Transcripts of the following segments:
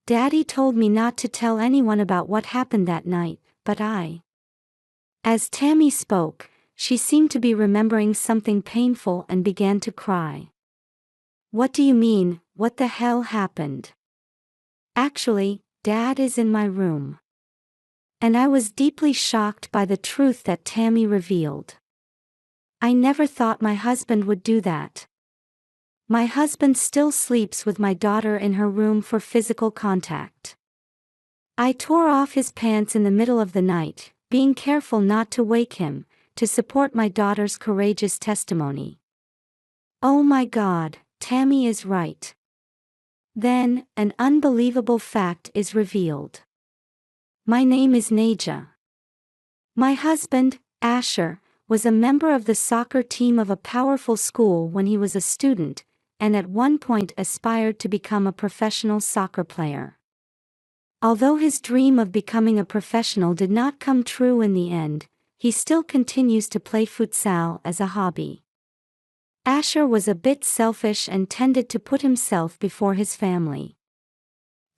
Daddy told me not to tell anyone about what happened that night, but I. As Tammy spoke, she seemed to be remembering something painful and began to cry. What do you mean, what the hell happened? Actually, Dad is in my room. And I was deeply shocked by the truth that Tammy revealed. I never thought my husband would do that. My husband still sleeps with my daughter in her room for physical contact. I tore off his pants in the middle of the night, being careful not to wake him, to support my daughter's courageous testimony. Oh my God, Tammy is right. Then, an unbelievable fact is revealed. My name is Naja. My husband, Asher, was a member of the soccer team of a powerful school when he was a student, and at one point aspired to become a professional soccer player. Although his dream of becoming a professional did not come true in the end, he still continues to play futsal as a hobby. Asher was a bit selfish and tended to put himself before his family.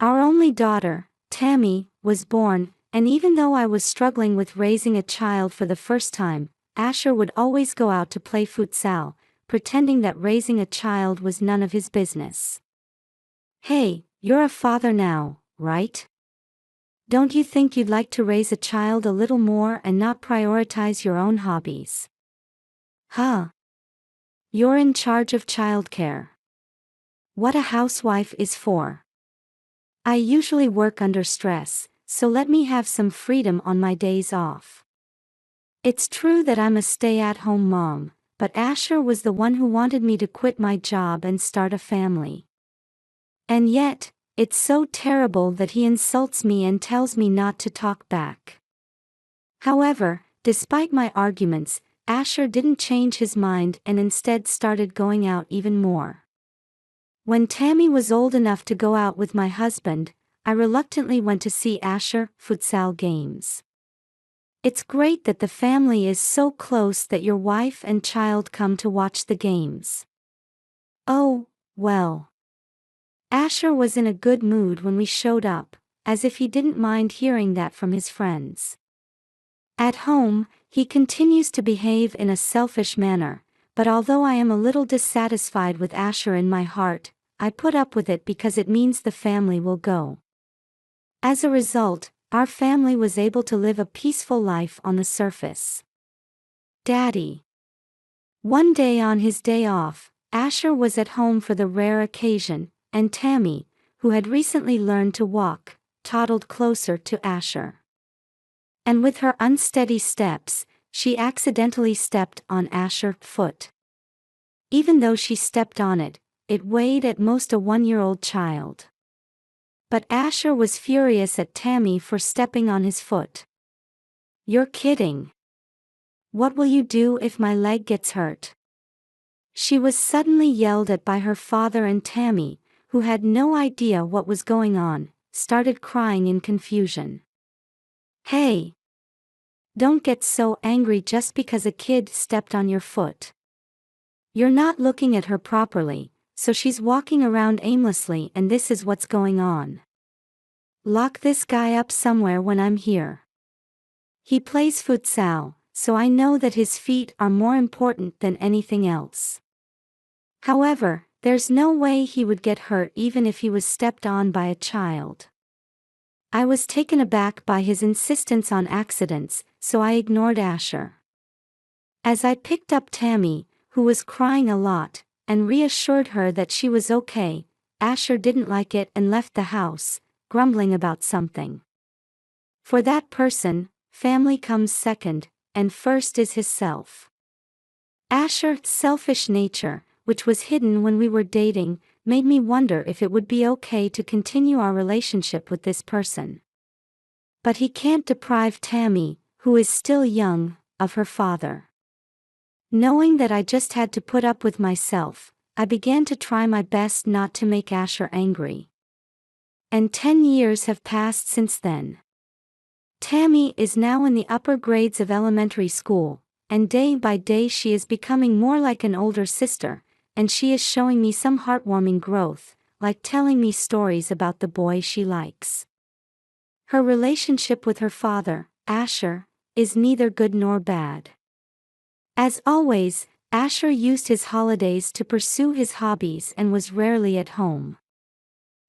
Our only daughter, Tammy, was born, and even though I was struggling with raising a child for the first time, Asher would always go out to play futsal, pretending that raising a child was none of his business. Hey, you're a father now, right? Don't you think you'd like to raise a child a little more and not prioritize your own hobbies? Huh? You're in charge of childcare. What a housewife is for. I usually work under stress, so let me have some freedom on my days off. It's true that I'm a stay-at-home mom, but Asher was the one who wanted me to quit my job and start a family. And yet, it's so terrible that he insults me and tells me not to talk back. However, despite my arguments, Asher didn't change his mind and instead started going out even more. When Tammy was old enough to go out with my husband, I reluctantly went to see Asher futsal games. It's great that the family is so close that your wife and child come to watch the games. Oh, well. Asher was in a good mood when we showed up, as if he didn't mind hearing that from his friends. At home, he continues to behave in a selfish manner, but although I am a little dissatisfied with Asher in my heart, I put up with it because it means the family will go. As a result, our family was able to live a peaceful life on the surface. Daddy. One day on his day off, Asher was at home for the rare occasion, and Tammy, who had recently learned to walk, toddled closer to Asher. And with her unsteady steps, she accidentally stepped on Asher's foot. Even though she stepped on it, it weighed at most a 1-year-old child. But Asher was furious at Tammy for stepping on his foot. You're kidding. What will you do if my leg gets hurt? She was suddenly yelled at by her father, and Tammy, who had no idea what was going on, started crying in confusion. Hey! Don't get so angry just because a kid stepped on your foot. You're not looking at her properly, so she's walking around aimlessly and this is what's going on. Lock this guy up somewhere when I'm here. He plays futsal, so I know that his feet are more important than anything else. However, there's no way he would get hurt even if he was stepped on by a child. I was taken aback by his insistence on accidents, so I ignored Asher. As I picked up Tammy, who was crying a lot, and reassured her that she was okay, Asher didn't like it and left the house, grumbling about something. For that person, family comes second, and first is his self. Asher's selfish nature, which was hidden when we were dating, made me wonder if it would be okay to continue our relationship with this person. But he can't deprive Tammy, who is still young, of her father. Knowing that I just had to put up with myself, I began to try my best not to make Asher angry. And 10 years have passed since then. Tammy is now in the upper grades of elementary school, and day by day she is becoming more like an older sister, and she is showing me some heartwarming growth, like telling me stories about the boy she likes. Her relationship with her father, Asher, is neither good nor bad. As always, Asher used his holidays to pursue his hobbies and was rarely at home.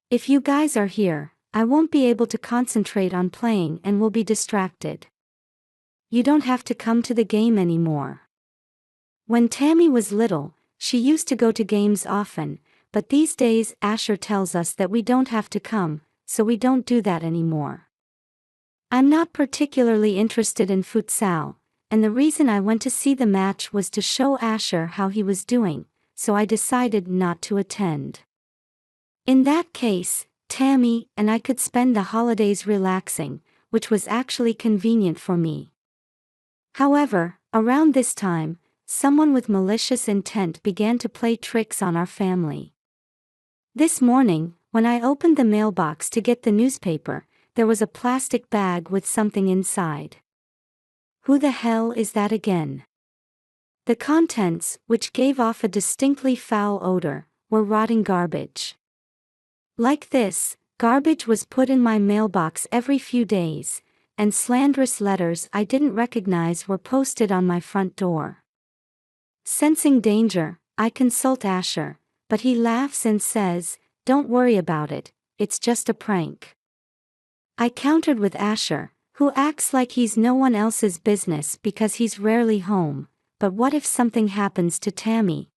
If you guys are here, I won't be able to concentrate on playing and will be distracted. You don't have to come to the game anymore. When Tammy was little, she used to go to games often, but these days Asher tells us that we don't have to come, so we don't do that anymore. I'm not particularly interested in futsal, and the reason I went to see the match was to show Asher how he was doing, so I decided not to attend. In that case, Tammy and I could spend the holidays relaxing, which was actually convenient for me. However, around this time, someone with malicious intent began to play tricks on our family. This morning, when I opened the mailbox to get the newspaper, there was a plastic bag with something inside. Who the hell is that again? The contents, which gave off a distinctly foul odor, were rotting garbage. Like this, garbage was put in my mailbox every few days, and slanderous letters I didn't recognize were posted on my front door. Sensing danger, I consult Asher, but he laughs and says, "Don't worry about it, it's just a prank." I countered with Asher, who acts like he's no one else's business because he's rarely home, but what if something happens to Tammy?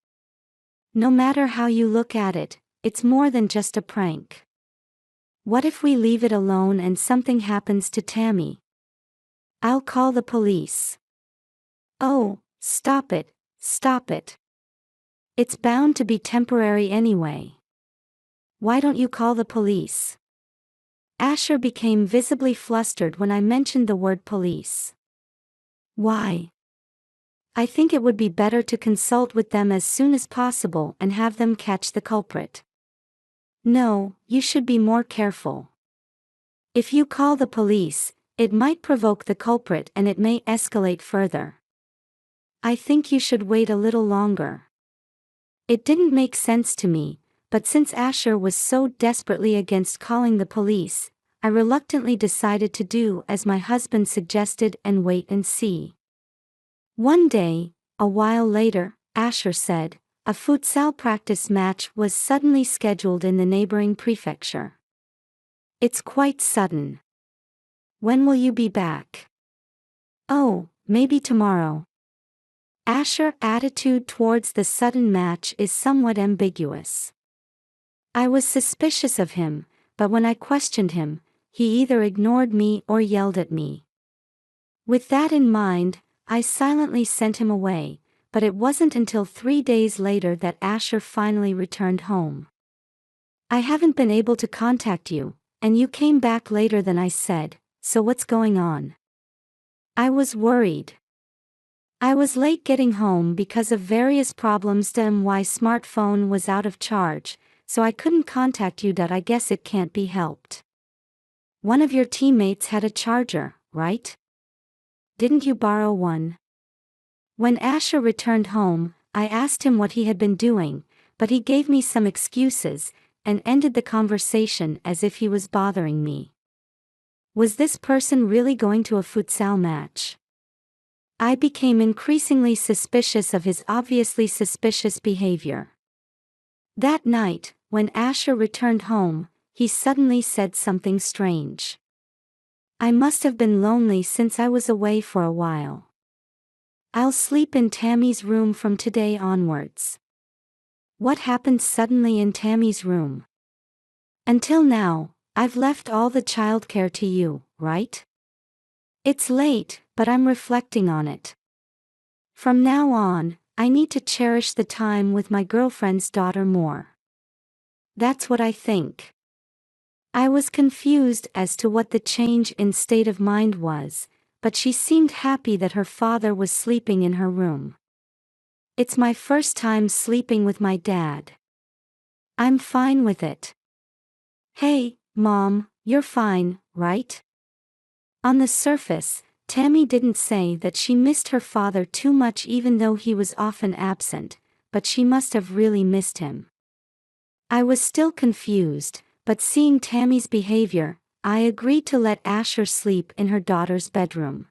No matter how you look at it, it's more than just a prank. What if we leave it alone and something happens to Tammy? I'll call the police. Oh, stop it, stop it. It's bound to be temporary anyway. Why don't you call the police? Asher became visibly flustered when I mentioned the word police. Why? I think it would be better to consult with them as soon as possible and have them catch the culprit. No, you should be more careful. If you call the police, it might provoke the culprit and it may escalate further. I think you should wait a little longer. It didn't make sense to me, but since Asher was so desperately against calling the police, I reluctantly decided to do as my husband suggested and wait and see. One day, a while later, Asher said, a futsal practice match was suddenly scheduled in the neighboring prefecture. It's quite sudden. When will you be back? Oh, maybe tomorrow. Asher's attitude towards the sudden match is somewhat ambiguous. I was suspicious of him, but when I questioned him, he either ignored me or yelled at me. With that in mind, I silently sent him away, but it wasn't until 3 days later that Asher finally returned home. I haven't been able to contact you, and you came back later than I said, so what's going on? I was worried. I was late getting home because of various problems. My smartphone was out of charge, so I couldn't contact you. I guess it can't be helped. One of your teammates had a charger, right? Didn't you borrow one? When Asher returned home, I asked him what he had been doing, but he gave me some excuses, and ended the conversation as if he was bothering me. Was this person really going to a futsal match? I became increasingly suspicious of his obviously suspicious behavior. That night, when Asher returned home, he suddenly said something strange. I must have been lonely since I was away for a while. I'll sleep in Tammy's room from today onwards. What happened suddenly in Tammy's room? Until now, I've left all the childcare to you, right? It's late, but I'm reflecting on it. From now on, I need to cherish the time with my girlfriend's daughter more. That's what I think. I was confused as to what the change in state of mind was, but she seemed happy that her father was sleeping in her room. It's my first time sleeping with my dad. I'm fine with it. Hey, Mom, you're fine, right? On the surface, Tammy didn't say that she missed her father too much even though he was often absent, but she must have really missed him. I was still confused, but seeing Tammy's behavior, I agreed to let Asher sleep in her daughter's bedroom.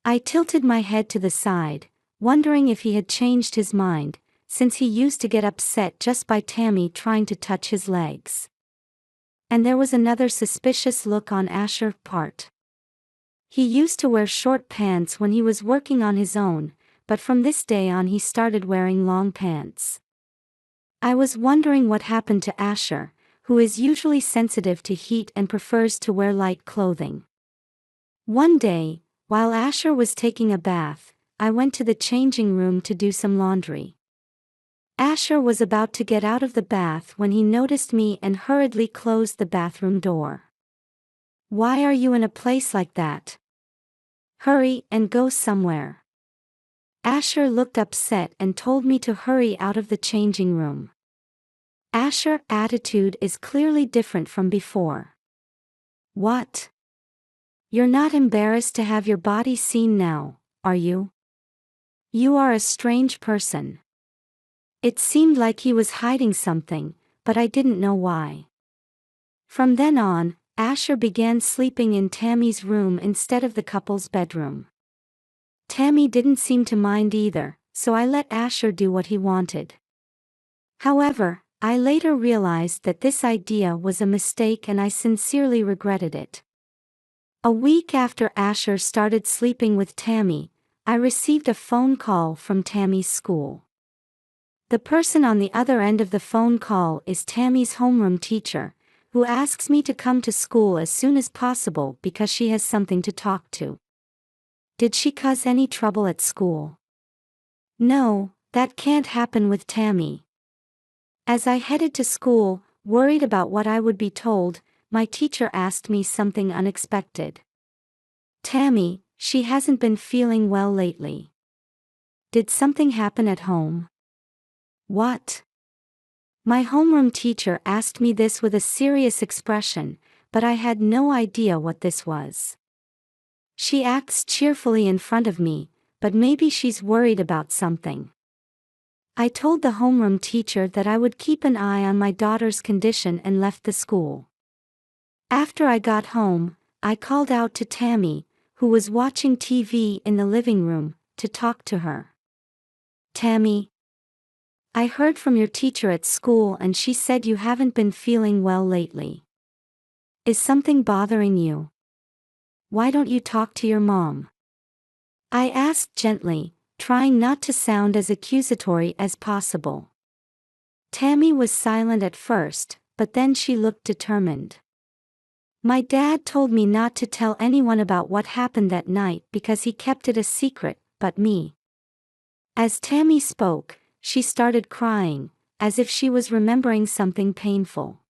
I tilted my head to the side, wondering if he had changed his mind, since he used to get upset just by Tammy trying to touch his legs. And there was another suspicious look on Asher's part. He used to wear short pants when he was working on his own, but from this day on he started wearing long pants. I was wondering what happened to Asher, who is usually sensitive to heat and prefers to wear light clothing. One day, while Asher was taking a bath, I went to the changing room to do some laundry. Asher was about to get out of the bath when he noticed me and hurriedly closed the bathroom door. "Why are you in a place like that? Hurry and go somewhere." Asher looked upset and told me to hurry out of the changing room. Asher's attitude is clearly different from before. "What? You're not embarrassed to have your body seen now, are you? You are a strange person." It seemed like he was hiding something, but I didn't know why. From then on, Asher began sleeping in Tammy's room instead of the couple's bedroom. Tammy didn't seem to mind either, so I let Asher do what he wanted. However, I later realized that this idea was a mistake and I sincerely regretted it. A week after Asher started sleeping with Tammy, I received a phone call from Tammy's school. The person on the other end of the phone call is Tammy's homeroom teacher, who asks me to come to school as soon as possible because she has something to talk to. Did she cause any trouble at school? No, that can't happen with Tammy. As I headed to school, worried about what I would be told, my teacher asked me something unexpected. "Tammy, she hasn't been feeling well lately. Did something happen at home?" "What?" My homeroom teacher asked me this with a serious expression, but I had no idea what this was. She acts cheerfully in front of me, but maybe she's worried about something. I told the homeroom teacher that I would keep an eye on my daughter's condition and left the school. After I got home, I called out to Tammy, who was watching TV in the living room, to talk to her. "Tammy, I heard from your teacher at school and she said you haven't been feeling well lately. Is something bothering you? Why don't you talk to your mom?" I asked gently, trying not to sound as accusatory as possible. Tammy was silent at first, but then she looked determined. "My dad told me not to tell anyone about what happened that night because he kept it a secret, but me." As Tammy spoke, she started crying, as if she was remembering something painful.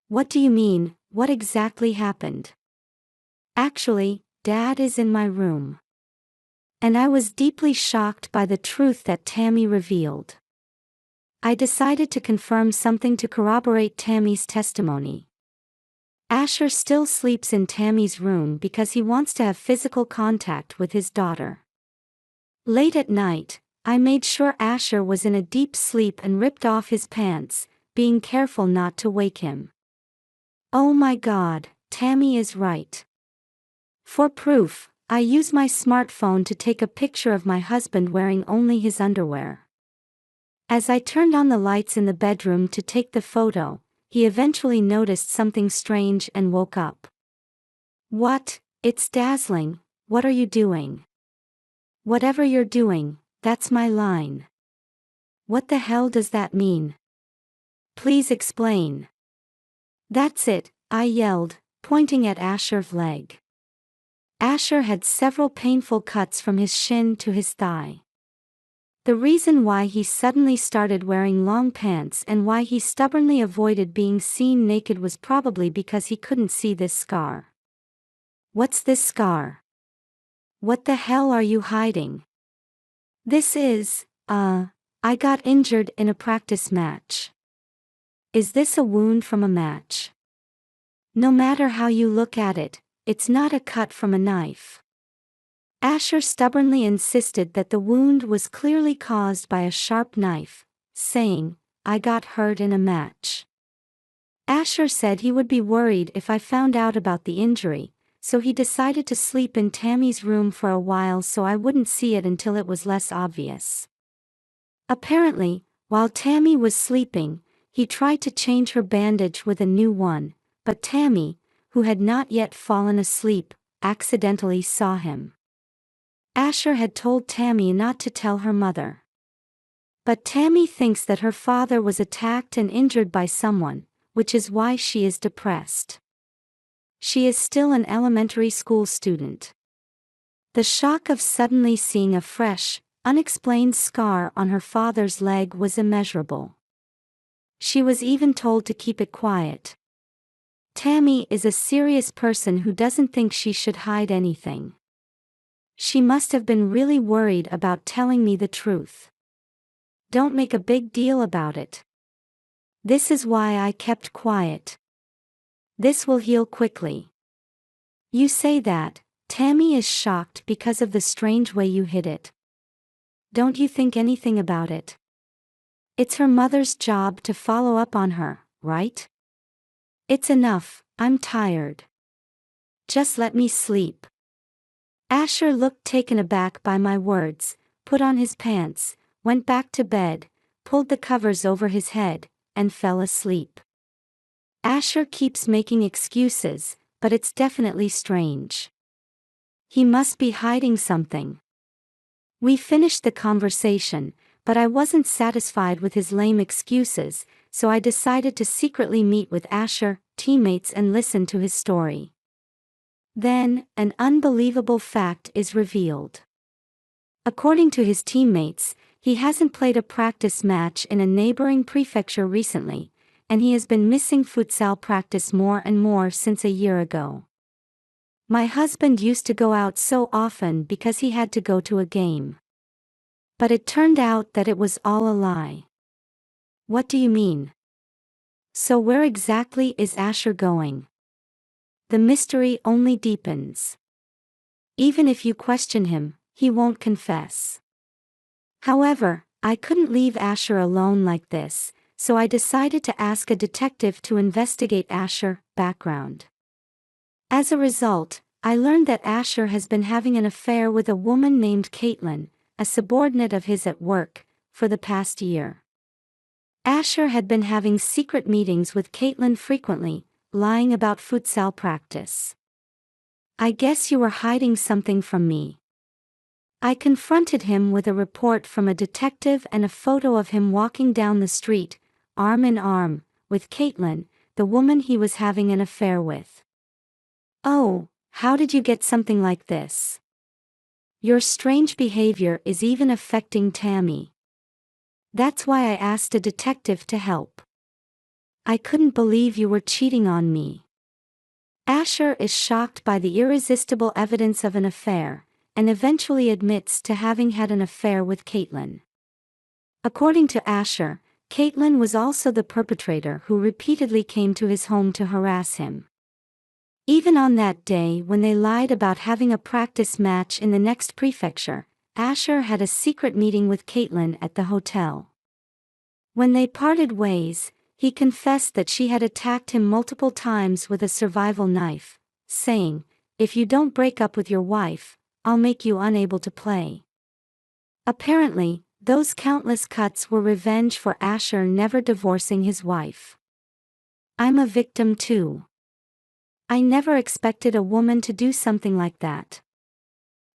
"What do you mean, what exactly happened?" "Actually, Dad is in my room." And I was deeply shocked by the truth that Tammy revealed. I decided to confirm something to corroborate Tammy's testimony. Asher still sleeps in Tammy's room because he wants to have physical contact with his daughter. Late at night, I made sure Asher was in a deep sleep and ripped off his pants, being careful not to wake him. Oh my God, Tammy is right. For proof, I use my smartphone to take a picture of my husband wearing only his underwear. As I turned on the lights in the bedroom to take the photo, he eventually noticed something strange and woke up. "What? It's dazzling, what are you doing?" "Whatever you're doing, that's my line." "What the hell does that mean? Please explain." "That's it," I yelled, pointing at Asher's leg. Asher had several painful cuts from his shin to his thigh. The reason why he suddenly started wearing long pants and why he stubbornly avoided being seen naked was probably because he couldn't see this scar. "What's this scar? What the hell are you hiding?" "This is, I got injured in a practice match." "Is this a wound from a match?" "No matter how you look at it, it's not a cut from a knife." Asher stubbornly insisted that the wound was clearly caused by a sharp knife, saying, I got hurt in a match. Asher said he would be worried if I found out about the injury, so he decided to sleep in Tammy's room for a while so I wouldn't see it until it was less obvious. Apparently, while Tammy was sleeping, he tried to change her bandage with a new one, but Tammy, who had not yet fallen asleep, accidentally saw him. Asher had told Tammy not to tell her mother. But Tammy thinks that her father was attacked and injured by someone, which is why she is depressed. She is still an elementary school student. The shock of suddenly seeing a fresh, unexplained scar on her father's leg was immeasurable. She was even told to keep it quiet. Tammy is a serious person who doesn't think she should hide anything. She must have been really worried about telling me the truth. Don't make a big deal about it. This is why I kept quiet. This will heal quickly. You say that. Tammy is shocked because of the strange way you hid it. Don't you think anything about it? It's her mother's job to follow up on her, right? It's enough, I'm tired. Just let me sleep. Asher looked taken aback by my words, put on his pants, went back to bed, pulled the covers over his head, and fell asleep. Asher keeps making excuses, but it's definitely strange. He must be hiding something. We finished the conversation, but I wasn't satisfied with his lame excuses, so I decided to secretly meet with Asher, teammates, and listen to his story. Then, an unbelievable fact is revealed. According to his teammates, he hasn't played a practice match in a neighboring prefecture recently, and he has been missing futsal practice more and more since a year ago. My husband used to go out so often because he had to go to a game. But it turned out that it was all a lie. What do you mean? So where exactly is Asher going? The mystery only deepens. Even if you question him, he won't confess. However, I couldn't leave Asher alone like this, so I decided to ask a detective to investigate Asher. Background. As a result, I learned that Asher has been having an affair with a woman named Caitlin, a subordinate of his at work, for the past year. Asher had been having secret meetings with Caitlin frequently, lying about futsal practice. I guess you were hiding something from me. I confronted him with a report from a detective and a photo of him walking down the street, arm in arm, with Caitlin, the woman he was having an affair with. Oh, how did you get something like this? Your strange behavior is even affecting Tammy. That's why I asked a detective to help. I couldn't believe you were cheating on me. Asher is shocked by the irresistible evidence of an affair, and eventually admits to having had an affair with Caitlin. According to Asher, Caitlin was also the perpetrator who repeatedly came to his home to harass him. Even on that day when they lied about having a practice match in the next prefecture, Asher had a secret meeting with Caitlin at the hotel. When they parted ways, he confessed that she had attacked him multiple times with a survival knife, saying, "If you don't break up with your wife, I'll make you unable to play." Apparently, those countless cuts were revenge for Asher never divorcing his wife. I'm a victim too. I never expected a woman to do something like that.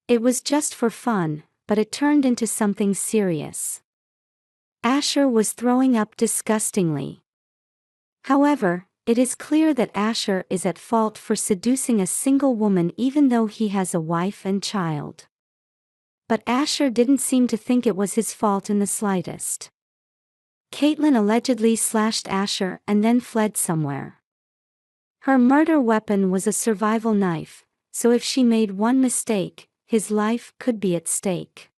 It was just for fun, but it turned into something serious. Asher was throwing up disgustingly. However, it is clear that Asher is at fault for seducing a single woman even though he has a wife and child. But Asher didn't seem to think it was his fault in the slightest. Caitlin allegedly slashed Asher and then fled somewhere. Her murder weapon was a survival knife, so if she made one mistake, his life could be at stake.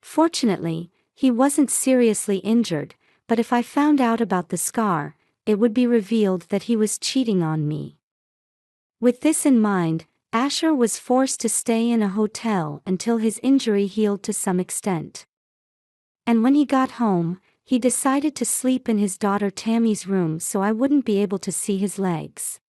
Fortunately, he wasn't seriously injured, but if I found out about the scar, it would be revealed that he was cheating on me. With this in mind, Asher was forced to stay in a hotel until his injury healed to some extent. And when he got home, he decided to sleep in his daughter Tammy's room so I wouldn't be able to see his legs.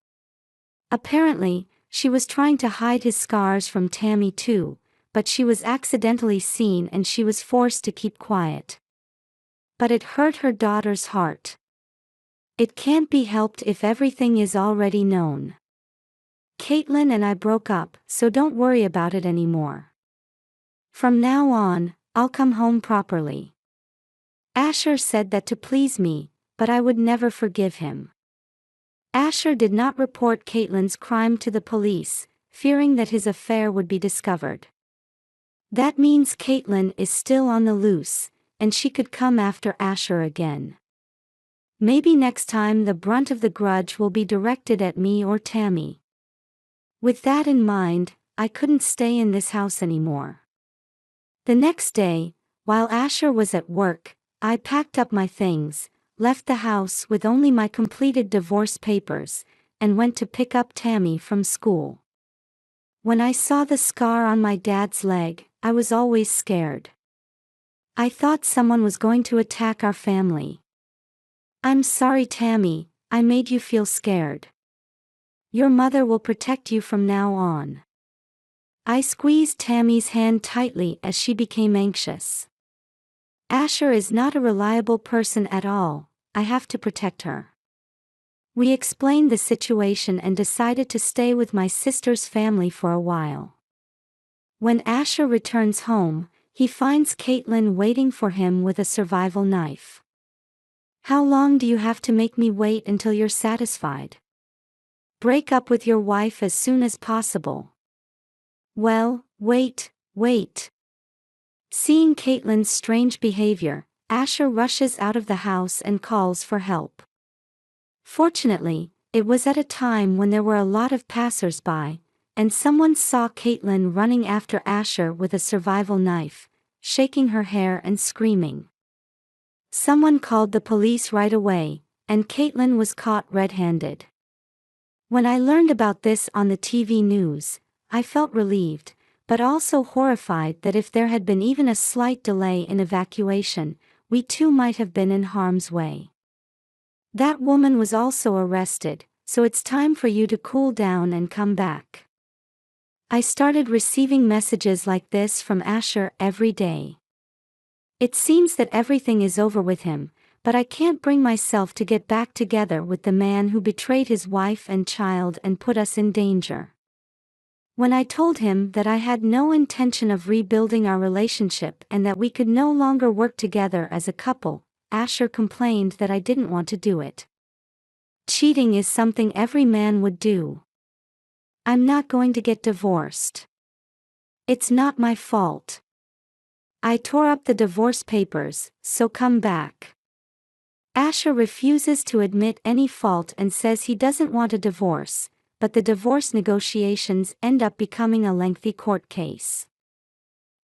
Apparently, she was trying to hide his scars from Tammy too, but she was accidentally seen and she was forced to keep quiet. But it hurt her daughter's heart. It can't be helped if everything is already known. Caitlin and I broke up, so don't worry about it anymore. From now on, I'll come home properly. Asher said that to please me, but I would never forgive him. Asher did not report Caitlin's crime to the police, fearing that his affair would be discovered. That means Caitlin is still on the loose, and she could come after Asher again. Maybe next time the brunt of the grudge will be directed at me or Tammy. With that in mind, I couldn't stay in this house anymore. The next day, while Asher was at work, I packed up my things, left the house with only my completed divorce papers, and went to pick up Tammy from school. When I saw the scar on my dad's leg, I was always scared. I thought someone was going to attack our family. I'm sorry, Tammy, I made you feel scared. Your mother will protect you from now on. I squeezed Tammy's hand tightly as she became anxious. Asher is not a reliable person at all, I have to protect her. We explained the situation and decided to stay with my sister's family for a while. When Asher returns home, he finds Caitlin waiting for him with a survival knife. How long do you have to make me wait until you're satisfied? Break up with your wife as soon as possible. Well, wait. Seeing Caitlin's strange behavior, Asher rushes out of the house and calls for help. Fortunately, it was at a time when there were a lot of passers-by, and someone saw Caitlin running after Asher with a survival knife, shaking her hair and screaming. Someone called the police right away, and Caitlin was caught red-handed. When I learned about this on the TV news, I felt relieved, but also horrified that if there had been even a slight delay in evacuation, we too might have been in harm's way. That woman was also arrested, so it's time for you to cool down and come back. I started receiving messages like this from Asher every day. It seems that everything is over with him, but I can't bring myself to get back together with the man who betrayed his wife and child and put us in danger. When I told him that I had no intention of rebuilding our relationship and that we could no longer work together as a couple, Asher complained that I didn't want to do it. Cheating is something every man would do. I'm not going to get divorced. It's not my fault. I tore up the divorce papers, so come back. Asher refuses to admit any fault and says he doesn't want a divorce, but the divorce negotiations end up becoming a lengthy court case.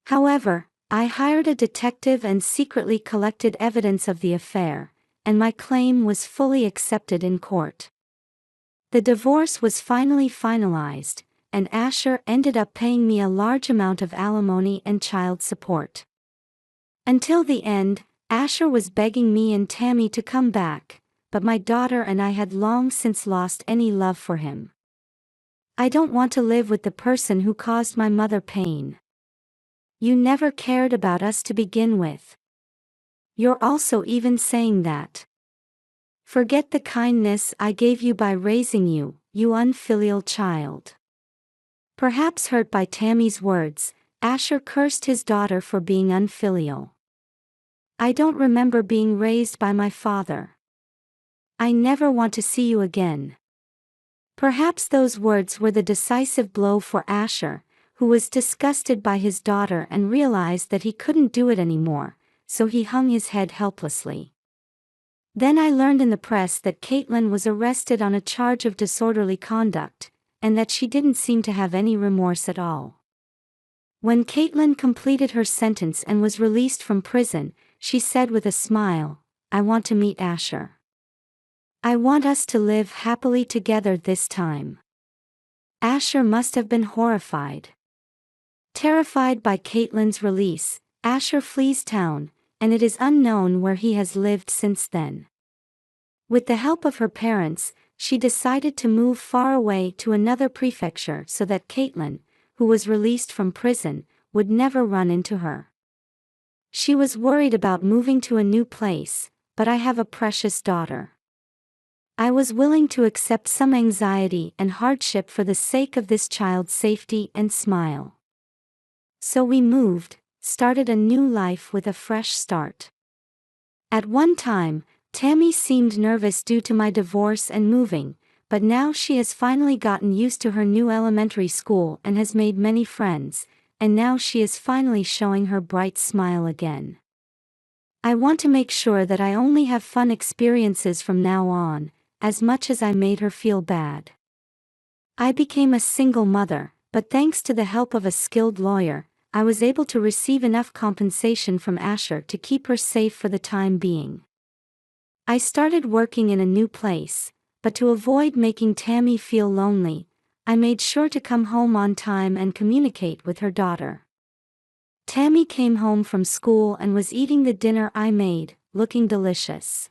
However, I hired a detective and secretly collected evidence of the affair, and my claim was fully accepted in court. The divorce was finally finalized, and Asher ended up paying me a large amount of alimony and child support. Until the end, Asher was begging me and Tammy to come back, but my daughter and I had long since lost any love for him. I don't want to live with the person who caused my mother pain. You never cared about us to begin with. You're also even saying that. Forget the kindness I gave you by raising you, you unfilial child. Perhaps hurt by Tammy's words, Asher cursed his daughter for being unfilial. I don't remember being raised by my father. I never want to see you again. Perhaps those words were the decisive blow for Asher, who was disgusted by his daughter and realized that he couldn't do it anymore, so he hung his head helplessly. Then I learned in the press that Caitlin was arrested on a charge of disorderly conduct, and that she didn't seem to have any remorse at all. When Caitlin completed her sentence and was released from prison, she said with a smile, "I want to meet Asher. I want us to live happily together this time." Asher must have been horrified. Terrified by Caitlin's release, Asher flees town, and it is unknown where he has lived since then. With the help of her parents, she decided to move far away to another prefecture so that Caitlin, who was released from prison, would never run into her. She was worried about moving to a new place, but I have a precious daughter. I was willing to accept some anxiety and hardship for the sake of this child's safety and smile. So we moved, started a new life with a fresh start. At one time, Tammy seemed nervous due to my divorce and moving, but now she has finally gotten used to her new elementary school and has made many friends, and now she is finally showing her bright smile again. I want to make sure that I only have fun experiences from now on, as much as I made her feel bad. I became a single mother, but thanks to the help of a skilled lawyer, I was able to receive enough compensation from Asher to keep her safe for the time being. I started working in a new place, but to avoid making Tammy feel lonely, I made sure to come home on time and communicate with her daughter. Tammy came home from school and was eating the dinner I made, looking delicious.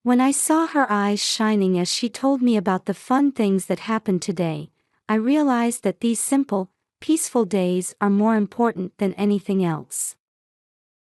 When I saw her eyes shining as she told me about the fun things that happened today, I realized that these simple, peaceful days are more important than anything else.